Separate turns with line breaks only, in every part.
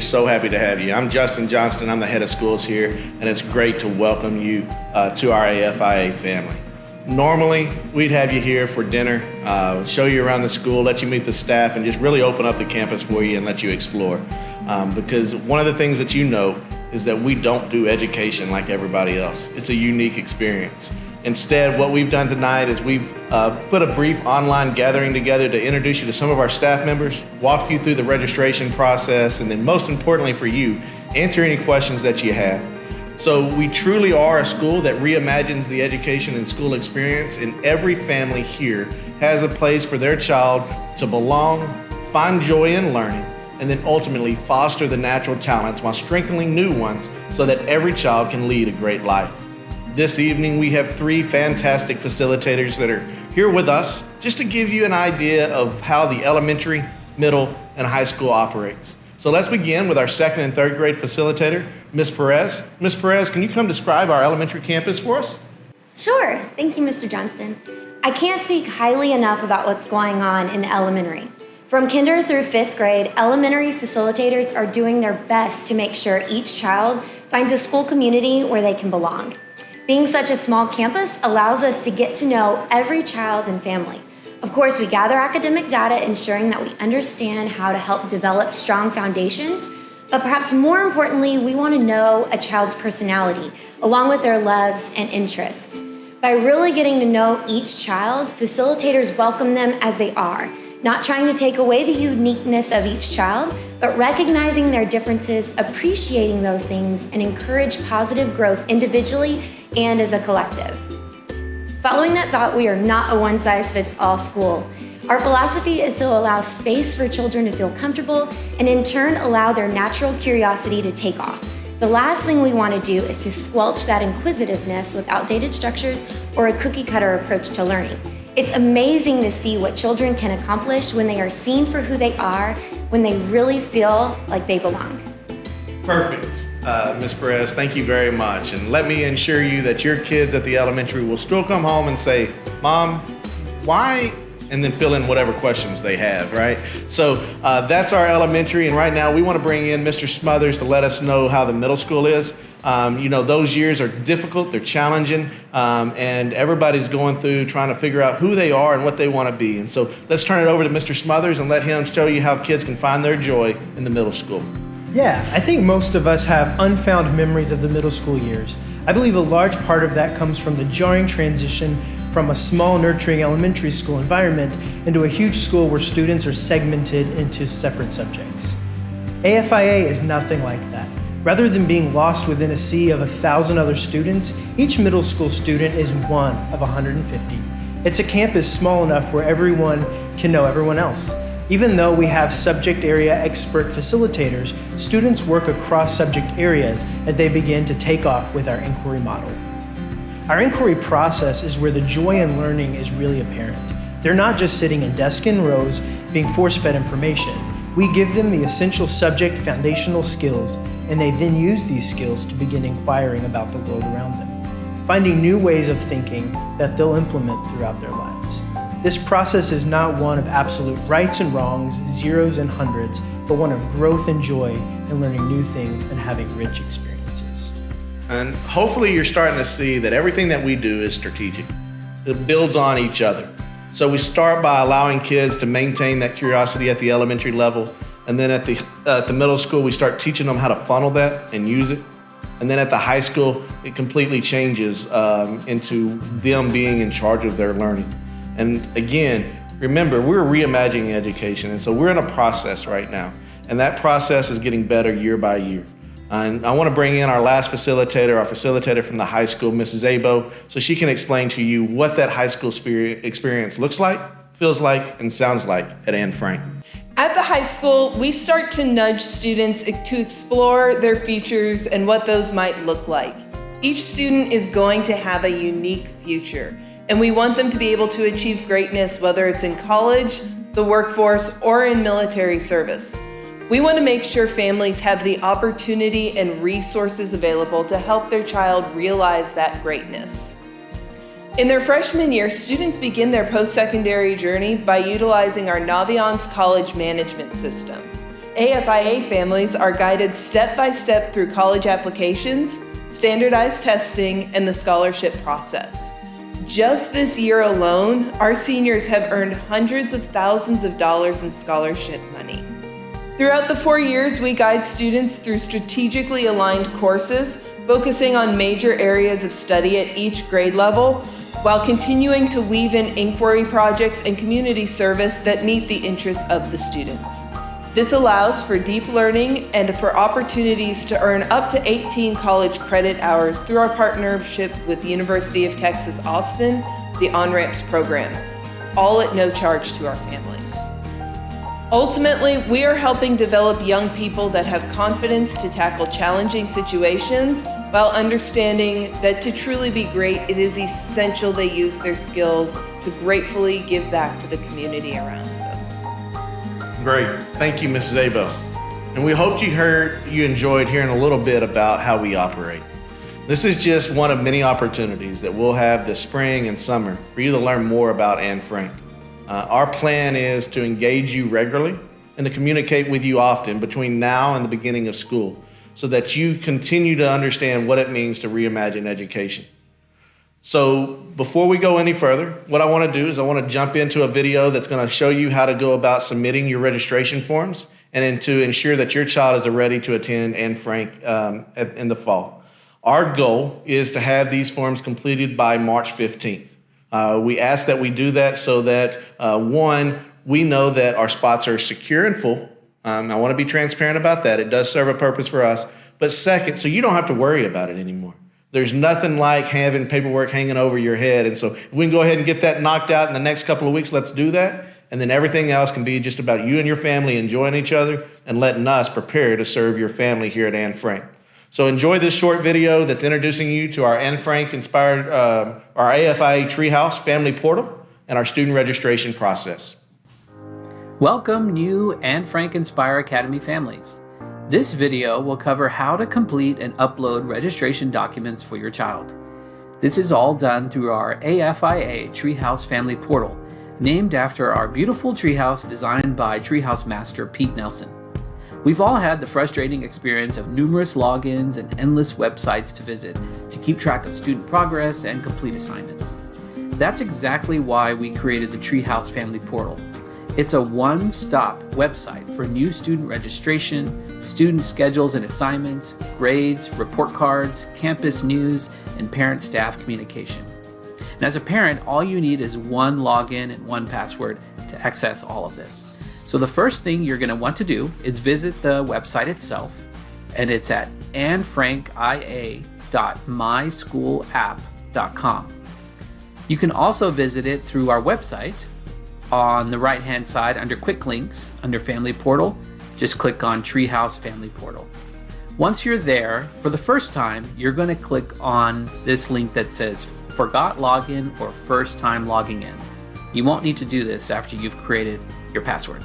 so happy to have you. I'm Justin Johnston. I'm the head of schools here, and it's great to welcome you to our AFIA family. Normally, we'd have you here for dinner, show you around the school, let you meet the staff, and just really open up the campus for you and let you explore. Because one of the things that you know is that we don't do education like everybody else. It's a unique experience. Instead, what we've done tonight is we've put a brief online gathering together to introduce you to some of our staff members, walk you through the registration process, and then most importantly for you, answer any questions that you have. So we truly are a school that reimagines the education and school experience, and every family here has a place for their child to belong, find joy in learning, and then ultimately foster the natural talents while strengthening new ones so that every child can lead a great life. This evening, we have 3 fantastic facilitators that are here with us just to give you an idea of how the elementary, middle, and high school operates. So let's begin with our 2nd and 3rd grade facilitator, Ms. Perez. Ms. Perez, can you come describe our elementary campus for us?
Sure. Thank you, Mr. Johnston. I can't speak highly enough about what's going on in the elementary. From kinder through 5th grade, elementary facilitators are doing their best to make sure each child finds a school community where they can belong. Being such a small campus allows us to get to know every child and family. Of course, we gather academic data, ensuring that we understand how to help develop strong foundations, but perhaps more importantly, we want to know a child's personality, along with their loves and interests. By really getting to know each child, facilitators welcome them as they are, not trying to take away the uniqueness of each child, but recognizing their differences, appreciating those things, and encourage positive growth individually and as a collective. Following that thought, we are not a one-size-fits-all school. Our philosophy is to allow space for children to feel comfortable and in turn allow their natural curiosity to take off. The last thing we want to do is to squelch that inquisitiveness with outdated structures or a cookie-cutter approach to learning. It's amazing to see what children can accomplish when they are seen for who they are, when they really feel like they belong.
Perfect. Ms. Perez, thank you very much. And let me assure you that your kids at the elementary will still come home and say, Mom, why? And then fill in whatever questions they have, right? So that's our elementary. And right now we want to bring in Mr. Smothers to let us know how the middle school is. Those years are difficult, they're challenging, and everybody's going through trying to figure out who they are and what they want to be. And so let's turn it over to Mr. Smothers and let him show you how kids can find their joy in the middle school.
Yeah, I think most of us have unfound memories of the middle school years. I believe a large part of that comes from the jarring transition from a small, nurturing elementary school environment into a huge school where students are segmented into separate subjects. AFIA is nothing like that. Rather than being lost within a sea of 1,000 other students, each middle school student is one of 150. It's a campus small enough where everyone can know everyone else. Even though we have subject area expert facilitators, students work across subject areas as they begin to take off with our inquiry model. Our inquiry process is where the joy in learning is really apparent. They're not just sitting in desks and rows being force-fed information. We give them the essential subject foundational skills, and they then use these skills to begin inquiring about the world around them, finding new ways of thinking that they'll implement throughout their lives. This process is not one of absolute rights and wrongs, zeros and hundreds, but one of growth and joy in learning new things and having rich experiences.
And hopefully you're starting to see that everything that we do is strategic. It builds on each other. So we start by allowing kids to maintain that curiosity at the elementary level, and then at the middle school, we start teaching them how to funnel that and use it. And then at the high school, it completely changes into them being in charge of their learning. And again, remember, we're reimagining education, and so we're in a process right now, and that process is getting better year by year. And I want to bring in our last facilitator, our facilitator from the high school, Mrs. Abo, so she can explain to you what that high school experience looks like, feels like, and sounds like at Anne Frank.
At the high school, we start to nudge students to explore their futures and what those might look like. Each student is going to have a unique future, and we want them to be able to achieve greatness, whether it's in college, the workforce, or in military service. We want to make sure families have the opportunity and resources available to help their child realize that greatness. In their freshman year, students begin their post-secondary journey by utilizing our Naviance College Management System. AFIA families are guided step by step through college applications, standardized testing, and the scholarship process. Just this year alone, our seniors have earned hundreds of thousands of dollars in scholarship money. Throughout the 4 years, we guide students through strategically aligned courses, focusing on major areas of study at each grade level, while continuing to weave in inquiry projects and community service that meet the interests of the students. This allows for deep learning and for opportunities to earn up to 18 college credit hours through our partnership with the University of Texas, Austin, the On-Ramps program, all at no charge to our families. Ultimately, we are helping develop young people that have confidence to tackle challenging situations while understanding that to truly be great, it is essential they use their skills to gratefully give back to the community around them.
Great. Thank you, Mrs. Abel. And we hope you enjoyed hearing a little bit about how we operate. This is just one of many opportunities that we'll have this spring and summer for you to learn more about Anne Frank. Our plan is to engage you regularly and to communicate with you often between now and the beginning of school so that you continue to understand what it means to reimagine education. So before we go any further, what I want to do is I want to jump into a video that's going to show you how to go about submitting your registration forms and then to ensure that your child is ready to attend Anne Frank in the fall. Our goal is to have these forms completed by March 15th. We ask that we do that so that, one, we know that our spots are secure and full. I want to be transparent about that. It does serve a purpose for us. But second, so you don't have to worry about it anymore. There's nothing like having paperwork hanging over your head. And so if we can go ahead and get that knocked out in the next couple of weeks, let's do that. And then everything else can be just about you and your family enjoying each other and letting us prepare to serve your family here at Anne Frank. So enjoy this short video that's introducing you to our Anne Frank inspired, our AFIA Treehouse Family Portal and our student registration process.
Welcome new Anne Frank Inspire Academy families. This video will cover how to complete and upload registration documents for your child. This is all done through our AFIA Treehouse Family Portal, named after our beautiful treehouse designed by treehouse master Pete Nelson. We've all had the frustrating experience of numerous logins and endless websites to visit to keep track of student progress and complete assignments. That's exactly why we created the Treehouse Family Portal. It's a one-stop website for new student registration, student schedules and assignments, grades, report cards, campus news, and parent-staff communication. And as a parent, all you need is one login and one password to access all of this. So the first thing you're going to want to do is visit the website itself, and it's at annefrankia.myschoolapp.com. You can also visit it through our website. On the right-hand side, under Quick Links, under Family Portal, just click on Treehouse Family Portal. Once you're there, for the first time, you're going to click on this link that says Forgot Login or First Time Logging In. You won't need to do this after you've created your password.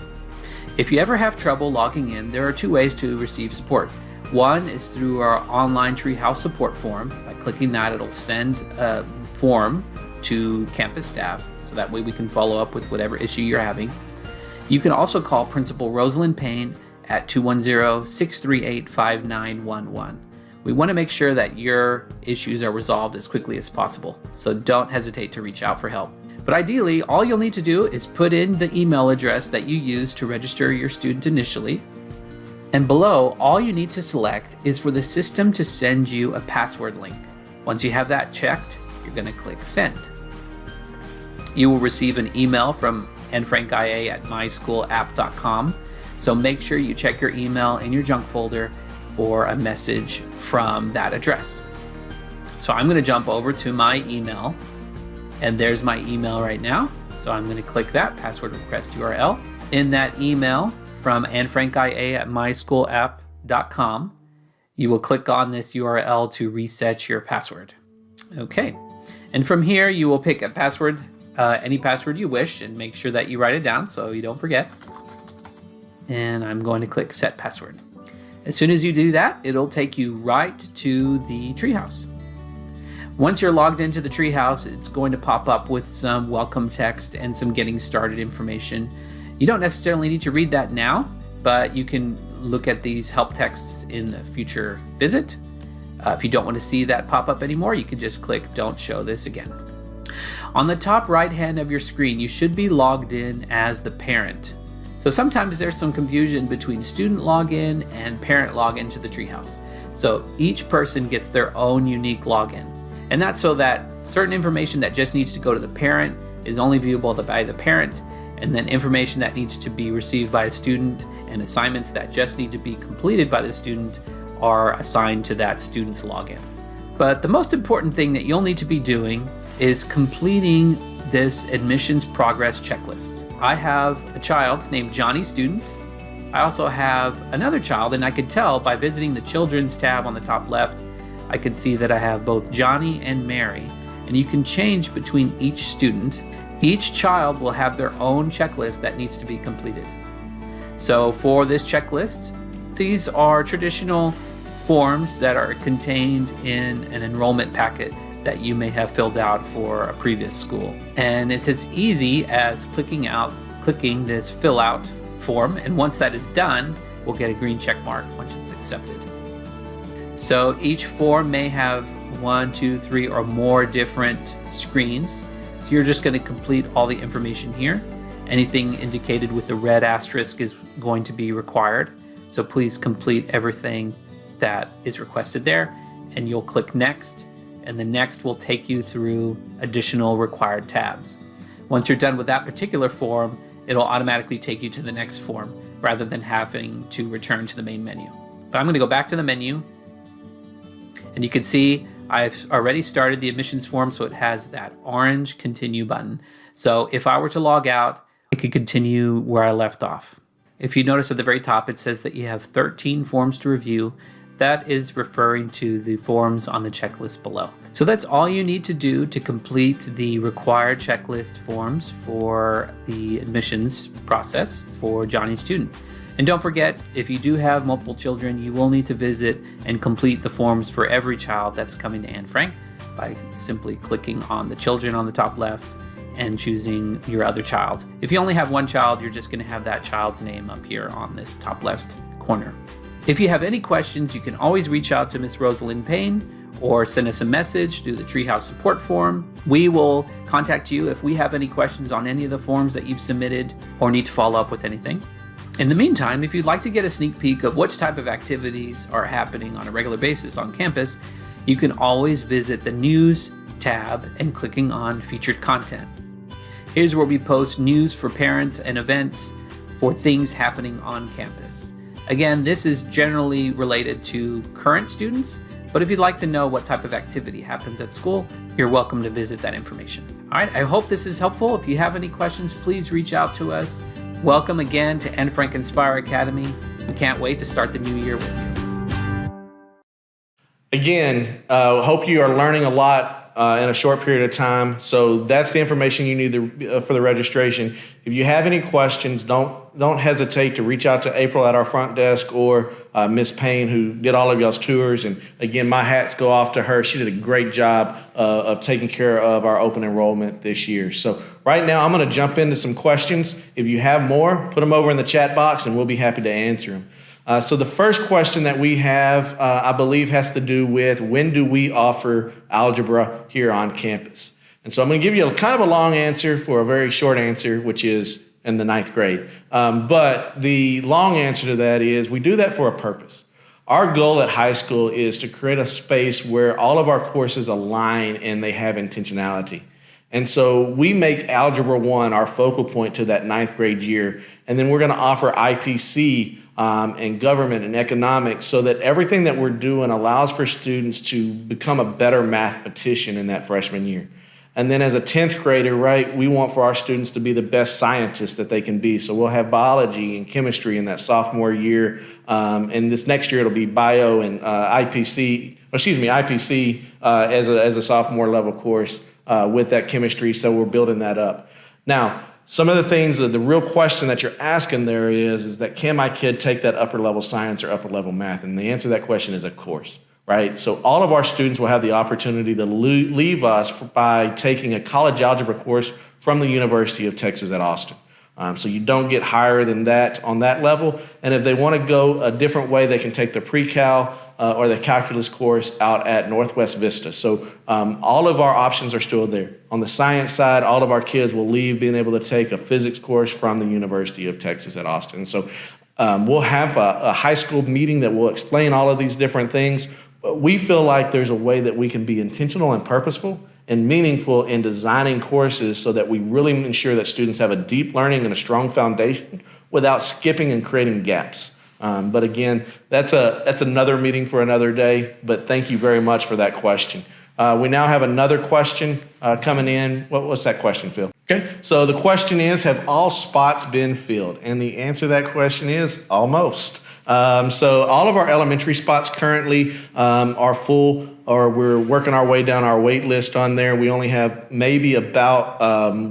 If you ever have trouble logging in, there are two ways to receive support. One is through our online Treehouse support form. By clicking that, it'll send a form to campus staff, so that way we can follow up with whatever issue you're having. You can also call Principal Rosalind Payne at 210-638-5911. We want to make sure that your issues are resolved as quickly as possible, so don't hesitate to reach out for help. But ideally, all you'll need to do is put in the email address that you use to register your student initially, and below, all you need to select is for the system to send you a password link. Once you have that checked, you're going to click Send. You will receive an email from annefrankia@myschoolapp.com, so make sure you check your email in your junk folder for a message from that address. So I'm going to jump over to my email, and there's my email right now. So I'm going to click that password request URL. In that email from annefrankia@myschoolapp.com, you will click on this URL to reset your password. Okay. And from here, you will pick a password, any password you wish, and make sure that you write it down so you don't forget. And I'm going to click Set Password. As soon as you do that, it'll take you right to the Treehouse. Once you're logged into the Treehouse, it's going to pop up with some welcome text and some getting started information. You don't necessarily need to read that now. but you can look at these help texts in a future visit. If you don't want to see that pop up anymore, you can just click Don't Show This Again. On the top right hand of your screen, you should be logged in as the parent. So sometimes there's some confusion between student login and parent login to the Treehouse. So each person gets their own unique login. And that's so that certain information that just needs to go to the parent is only viewable by the parent, and then information that needs to be received by a student and assignments that just need to be completed by the student are assigned to that student's login. But the most important thing that you'll need to be doing is completing this admissions progress checklist. I have a child named Johnny Student. I also have another child, and I could tell by visiting the Children's tab on the top left, I could see that I have both Johnny and Mary, and you can change between each student. Each child will have their own checklist that needs to be completed. So for this checklist, these are traditional forms that are contained in an enrollment packet that you may have filled out for a previous school. And it's as easy as clicking this fill out form, and once that is done, we'll get a green check mark once it's accepted. So each form may have 1, 2, 3, or more different screens. So you're just going to complete all the information here. Anything indicated with the red asterisk is going to be required. So please complete everything that is requested there, and you'll click next, and the next will take you through additional required tabs. Once you're done with that particular form, it'll automatically take you to the next form rather than having to return to the main menu. But I'm going to go back to the menu, and you can see I've already started the admissions form, so it has that orange continue button. So if I were to log out, I could continue where I left off. If you notice at the very top, it says that you have 13 forms to review. That is referring to the forms on the checklist below. So that's all you need to do to complete the required checklist forms for the admissions process for Johnny Student. And don't forget, if you do have multiple children, you will need to visit and complete the forms for every child that's coming to Anne Frank by simply clicking on the children on the top left and choosing your other child. If you only have one child, you're just going to have that child's name up here on this top left corner. If you have any questions, you can always reach out to Miss Rosalind Payne or send us a message through the Treehouse support form. We will contact you if we have any questions on any of the forms that you've submitted or need to follow up with anything. In the meantime, if you'd like to get a sneak peek of which type of activities are happening on a regular basis on campus, you can always visit the News tab and clicking on Featured Content. Here's where we post news for parents and events for things happening on campus. Again, this is generally related to current students, but if you'd like to know what type of activity happens at school, you're welcome to visit that information. All right, I hope this is helpful. If you have any questions, please reach out to us. Welcome again to Anne Frank Inspire Academy. We can't wait to start the new year with you.
Again, hope you are learning a lot in a short period of time. So that's the information you need for the registration. If you have any questions, don't hesitate to reach out to April at our front desk or Miss Payne, who did all of y'all's tours. And again, my hats go off to her. She did a great job of taking care of our open enrollment this year. So right now, I'm going to jump into some questions. If you have more, put them over in the chat box, and we'll be happy to answer them. So the first question that we have, I believe, has to do with when do we offer algebra here on campus? And so I'm going to give you kind of a long answer for a very short answer, which is in the 9th grade. But the long answer to that is we do that for a purpose. Our goal at high school is to create a space where all of our courses align and they have intentionality. And so we make Algebra 1 our focal point to that 9th grade year. And then we're going to offer IPC and government and economics so that everything that we're doing allows for students to become a better mathematician in that freshman year. And then as a 10th grader, right, we want for our students to be the best scientists that they can be. So we'll have biology and chemistry in that sophomore year. And this next year it'll be bio and IPC as a sophomore level course with that chemistry. So we're building that up. Now, some of the things, the real question that you're asking there is that can my kid take that upper level science or upper level math? And the answer to that question is of course, right? So all of our students will have the opportunity to leave us by taking a college algebra course from the University of Texas at Austin. So you don't get higher than that on that level. And if they want to go a different way, they can take the pre-cal or the calculus course out at Northwest Vista. So all of our options are still there. On the science side, all of our kids will leave being able to take a physics course from the University of Texas at Austin. So we'll have a high school meeting that will explain all of these different things. But we feel like there's a way that we can be intentional and purposeful and meaningful in designing courses so that we really ensure that students have a deep learning and a strong foundation without skipping and creating gaps. But again, that's another meeting for another day, but thank you very much for that question. We now have another question coming in. What's that question, Phil? Okay, so the question is, have all spots been filled? And the answer to that question is almost. So all of our elementary spots currently are full, or we're working our way down our wait list on there. We only have maybe about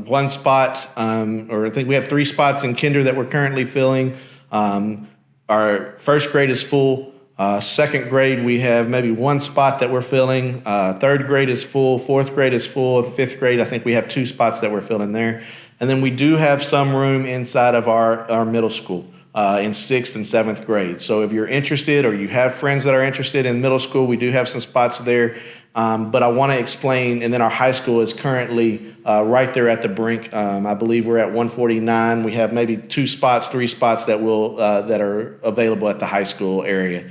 one spot, or I think we have 3 spots in kinder that we're currently filling. Our first grade is full. Second grade, we have maybe 1 spot that we're filling. Third grade is full. Fourth grade is full. Fifth grade, I think we have 2 spots that we're filling there. And then we do have some room inside of our middle school in 6th and 7th grade. So if you're interested or you have friends that are interested in middle school, we do have some spots there. But I want to explain, and then our high school is currently right there at the brink. I believe we're at 149. We have maybe 2 spots, 3 spots that are available at the high school area.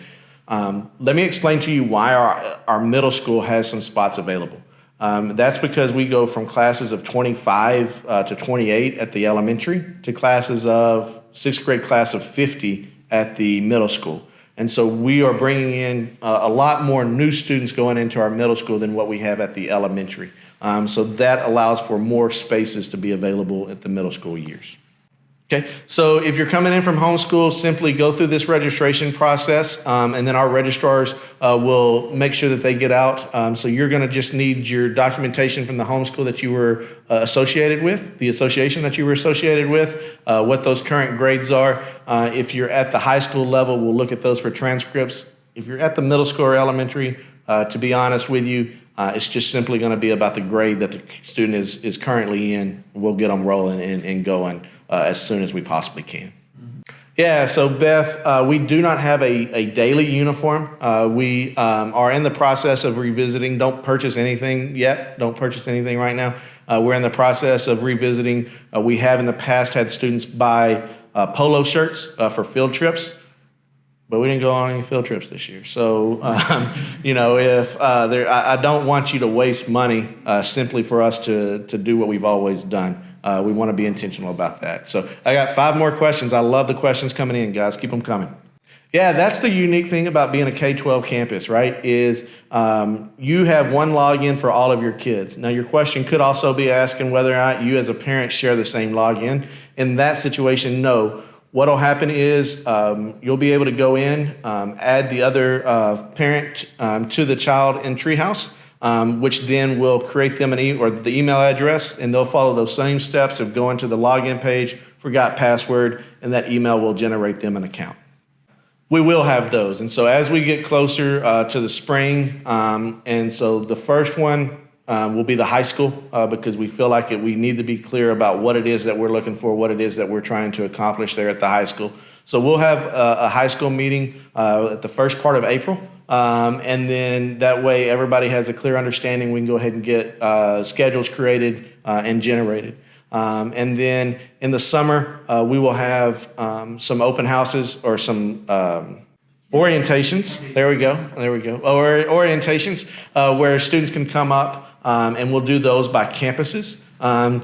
Let me explain to you why our middle school has some spots available. That's because we go from classes of 25 to 28 at the elementary to classes of 6th grade class of 50 at the middle school. And so we are bringing in a lot more new students going into our middle school than what we have at the elementary. So that allows for more spaces to be available at the middle school years. Okay, so if you're coming in from homeschool, simply go through this registration process, and then our registrars will make sure that they get out. So you're going to just need your documentation from the homeschool that you were associated with, the association that you were associated with, what those current grades are. If you're at the high school level, we'll look at those for transcripts. If you're at the middle school or elementary, to be honest with you, it's just simply going to be about the grade that the student is currently in. We'll get them rolling and going as soon as we possibly can. Yeah, so Beth, we do not have a daily uniform. We are in the process of revisiting. Don't purchase anything yet. Don't purchase anything right now. We're in the process of revisiting. We have in the past had students buy polo shirts for field trips. But we didn't go on any field trips this year. So, if I don't want you to waste money simply for us to do what we've always done. We want to be intentional about that. So I got 5 more questions. I love the questions coming in, guys. Keep them coming. Yeah, that's the unique thing about being a K-12 campus, right, is you have one login for all of your kids. Now, your question could also be asking whether or not you as a parent share the same login. In that situation, no. What will happen is you'll be able to go in, add the other parent to the child in Treehouse, which then will create them the email address, and they'll follow those same steps of going to the login page, forgot password, and that email will generate them an account. We will have those, and so as we get closer to the spring, and so the first one will be the high school because we feel like we need to be clear about what it is that we're looking for, what it is that we're trying to accomplish there at the high school. So we'll have a high school meeting at the first part of April, and then that way everybody has a clear understanding. We can go ahead and get schedules created and generated. And then in the summer, we will have some open houses or some orientations. There we go. Or orientations where students can come up. And we'll do those by campuses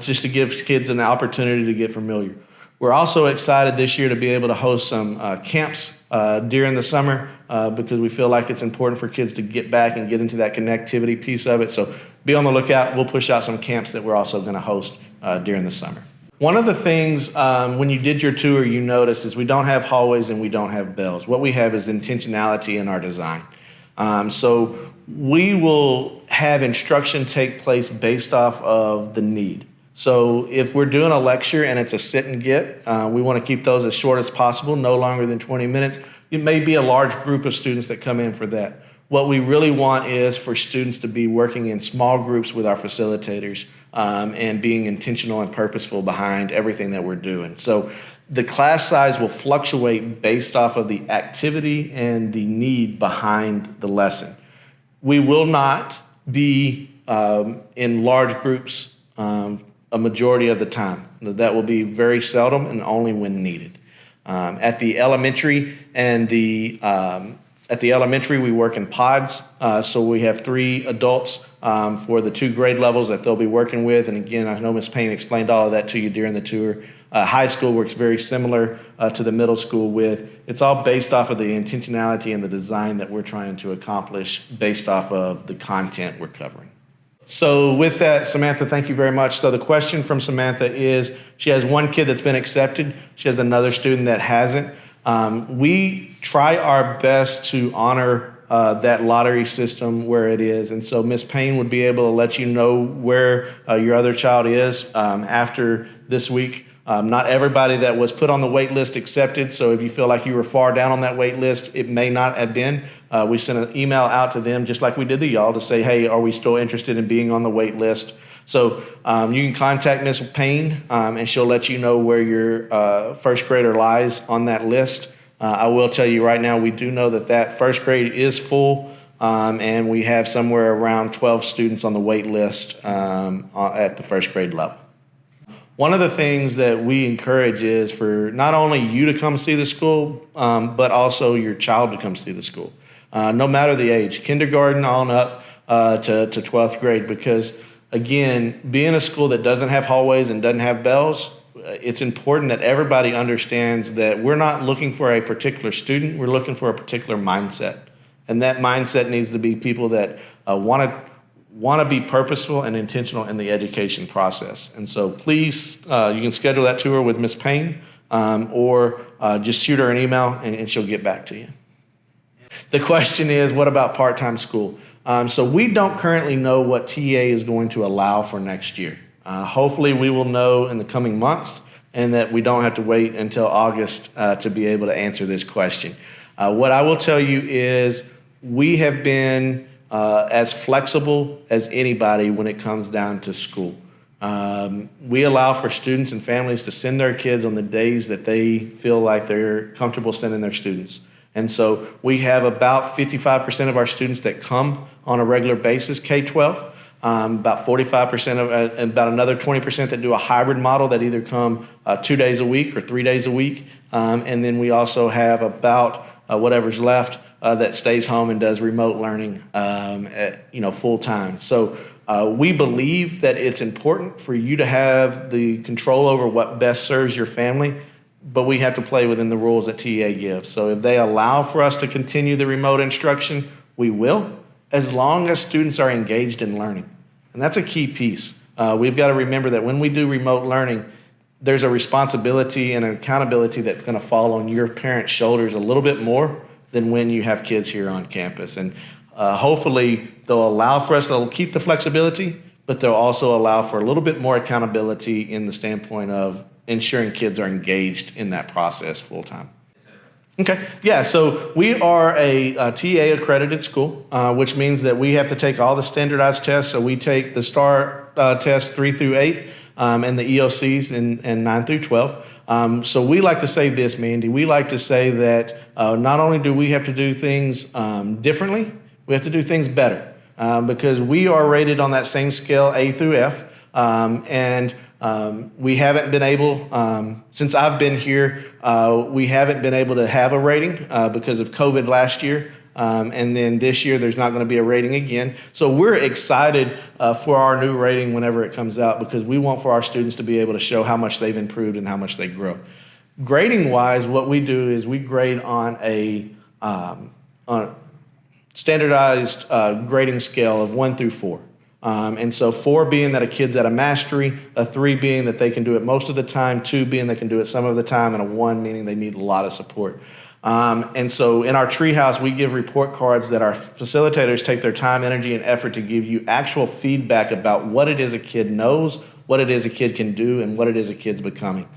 just to give kids an opportunity to get familiar. We're also excited this year to be able to host some camps during the summer because we feel like it's important for kids to get back and get into that connectivity piece of it. So be on the lookout. We'll push out some camps that we're also going to host during the summer. One of the things when you did your tour you noticed is we don't have hallways and we don't have bells. What we have is intentionality in our design. So we will have instruction take place based off of the need. So if we're doing a lecture and it's a sit and get, we want to keep those as short as possible, no longer than 20 minutes. It may be a large group of students that come in for that. What we really want is for students to be working in small groups with our facilitators and being intentional and purposeful behind everything that we're doing. So the class size will fluctuate based off of the activity and the need behind the lesson. We will not be in large groups a majority of the time. That will be very seldom and only when needed. At the elementary we work in pods. So we have 3 adults for the 2 grade levels that they'll be working with. And again, I know Ms. Payne explained all of that to you during the tour. High school works very similar to the middle school with. It's all based off of the intentionality and the design that we're trying to accomplish based off of the content we're covering. So with that, Samantha, thank you very much. So the question from Samantha is, she has 1 kid that's been accepted. She has another student that hasn't. We try our best to honor that lottery system where it is. And so Ms. Payne would be able to let you know where your other child is after this week. Not everybody that was put on the wait list accepted. So if you feel like you were far down on that wait list, it may not have been. We sent an email out to them, just like we did to y'all, to say, hey, are we still interested in being on the wait list? So you can contact Ms. Payne, and she'll let you know where your first grader lies on that list. I will tell you right now, we do know that first grade is full, and we have somewhere around 12 students on the wait list at the first grade level. One of the things that we encourage is for not only you to come see the school, but also your child to come see the school, no matter the age, kindergarten on up to 12th grade, because again, being a school that doesn't have hallways and doesn't have bells, it's important that everybody understands that we're not looking for a particular student, we're looking for a particular mindset. And that mindset needs to be people that want to be purposeful and intentional in the education process. And so please, you can schedule that tour with Ms. Payne or just shoot her an email and she'll get back to you. The question is, what about part-time school? So we don't currently know what TA is going to allow for next year. Hopefully we will know in the coming months and that we don't have to wait until August to be able to answer this question. What I will tell you is we have been as flexible as anybody when it comes down to school. We allow for students and families to send their kids on the days that they feel like they're comfortable sending their students. And so we have about 55% of our students that come on a regular basis, K-12, about 45% and about another 20% that do a hybrid model that either come 2 days a week or 3 days a week. And then we also have about whatever's left that stays home and does remote learning full time. So we believe that it's important for you to have the control over what best serves your family, but we have to play within the rules that TA gives. So if they allow for us to continue the remote instruction, we will, as long as students are engaged in learning. And that's a key piece. We've got to remember that when we do remote learning, there's a responsibility and an accountability that's going to fall on your parents' shoulders a little bit more than when you have kids here on campus. And hopefully they'll allow for us to keep the flexibility, but they'll also allow for a little bit more accountability in the standpoint of ensuring kids are engaged in that process full time. Okay, yeah, so we are a TA accredited school, which means that we have to take all the standardized tests. So we take the STAR test 3 through 8 and the EOCs in 9 through 12. So we like to say this, Mandy. We like to say that not only do we have to do things differently, we have to do things better because we are rated on that same scale, A through F, and we haven't been able, since I've been here, we haven't been able to have a rating because of COVID last year. And then this year, there's not going to be a rating again. So we're excited for our new rating whenever it comes out because we want for our students to be able to show how much they've improved and how much they grow. Grading-wise, what we do is we grade on a standardized grading scale of 1 through 4. And so 4 being that a kid's at a mastery, a 3 being that they can do it most of the time, 2 being they can do it some of the time, and a 1 meaning they need a lot of support. And so in our treehouse, we give report cards that our facilitators take their time, energy, and effort to give you actual feedback about what it is a kid knows, what it is a kid can do, and what it is a kid's becoming.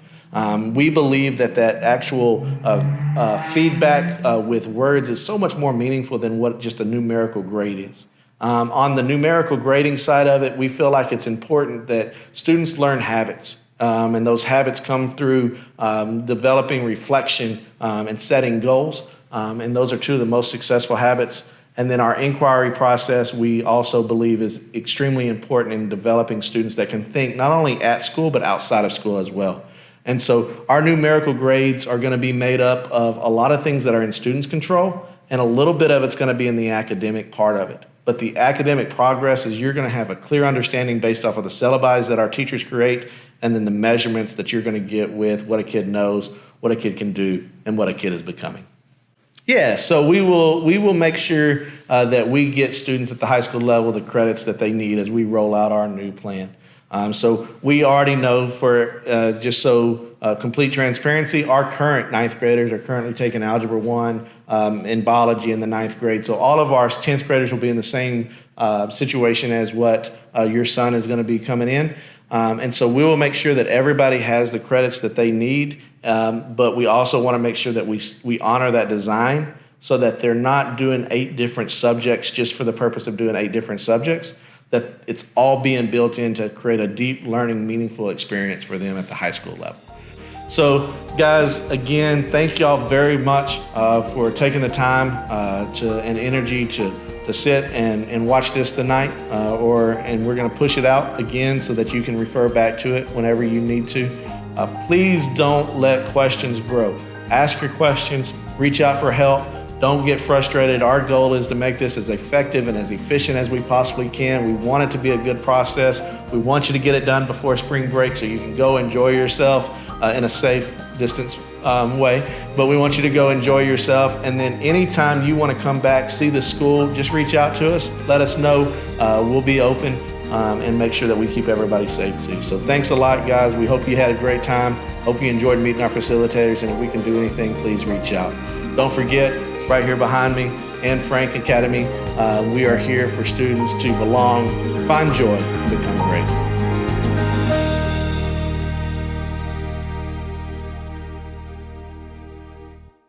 We believe that actual feedback with words is so much more meaningful than what just a numerical grade is. On the numerical grading side of it, we feel like it's important that students learn habits. And those habits come through developing reflection and setting goals. And those are two of the most successful habits. And then our inquiry process, we also believe is extremely important in developing students that can think not only at school, but outside of school as well. And so our numerical grades are going to be made up of a lot of things that are in students' control, and a little bit of it's going to be in the academic part of it. But the academic progress is you're going to have a clear understanding based off of the syllabi that our teachers create, and then the measurements that you're going to get with what a kid knows, what a kid can do, and what a kid is becoming. Yeah, so we will make sure that we get students at the high school level the credits that they need as we roll out our new plan. So we already know for complete transparency, our current ninth graders are currently taking Algebra 1 in biology in the ninth grade. So all of our 10th graders will be in the same situation as what your son is going to be coming in. And so we will make sure that everybody has the credits that they need, but we also want to make sure that we honor that design so that they're not doing 8 different subjects just for the purpose of doing 8 different subjects, that it's all being built in to create a deep learning, meaningful experience for them at the high school level. So guys, again, thank y'all very much for taking the time and energy to sit and watch this tonight, and we're going to push it out again so that you can refer back to it whenever you need to. Please don't let questions grow. Ask your questions, reach out for help. Don't get frustrated. Our goal is to make this as effective and as efficient as we possibly can. We want it to be a good process. We want you to get it done before spring break so you can go enjoy yourself in a safe distance way. But we want you to go enjoy yourself. And then anytime you want to come back, see the school, just reach out to us. Let us know. We'll be open and make sure that we keep everybody safe too. So thanks a lot, guys. We hope you had a great time. Hope you enjoyed meeting our facilitators. And if we can do anything, please reach out. Don't forget, right here behind me, Anne Frank Academy, we are here for students to belong, find joy, and become great.